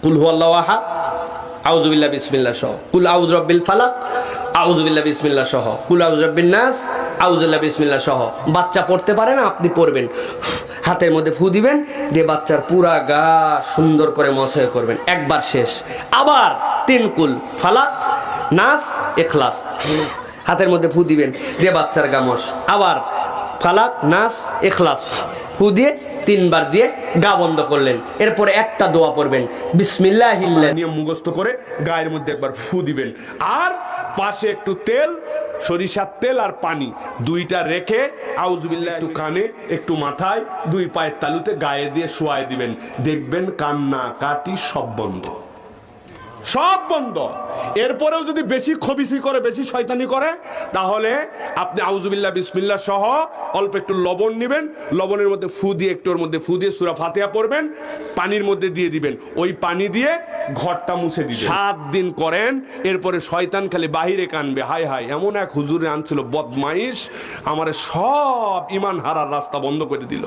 কুল হুয়াল্লাহু আহাদ, আউযু বিল্লাহি বিসমিল্লাহ সহ, কুল আউযু বিরাব্বিল ফালাক, আউযু বিল্লাহি বিসমিল্লাহ সহ, কুল আউযু বিরাব্বিন নাস, আউযু বিল্লাহি বিসমিল্লাহ সহ। বাচ্চা পড়তে পারে না, আপনি পড়বেন, হাতের মধ্যে ফু দিবেন, দিয়ে বাচ্চার পুরা গা সুন্দর করে মশাই করবেন, একবার শেষ। আবার 3 কুল ফালাক, নাস, ইখলাস, হাতের মধ্যে ফু দিবেন, দিয়ে বাচ্চার গা মশ, আবার ফালাক, নাস, ইখলাস, ফু দিয়ে 3 বার দিয়ে গা বন্ধ করলেন। এরপরে একটা দোয়া পড়বেন, বিসমিল্লাহিল্লাহ নিয়ম মুখস্থ করে গায়ের মধ্যে একবার ফু দিবেন, আর পাশে একটু তেল, সরিষার তেল আর পানি দুইটা রেখে আউযুবিল্লাহ একটু কানে, একটু মাথায়, 2 পায়ের তালুতে গায়ে দিয়ে শোয়ায় দিবেন। দেখবেন কান্না কাটি সব বন্ধ, সব বন্ধ। এরপরেও যদি বেশি খবিসি করে, বেশি শয়তানি করে, তাহলে আপনি আউযুবিল্লাহ বিসমিল্লাহ সহ অল্প একটু লবণ নেবেন, লবণের মধ্যে ফু দিয়ে, একটু ওর মধ্যে ফু দিয়ে সূরা ফাতিহা পড়বেন, পানির মধ্যে দিয়ে দিবেন, ওই পানি দিয়ে ঘরটা মুছে দিবেন। 7 দিন করেন, এরপরে শয়তান খালি বাহিরে কানবে, হায় হায় এমন এক হুজুরে আনছিল বদমাইশ, আমারে সব ঈমান হারার রাস্তা বন্ধ করে দিল।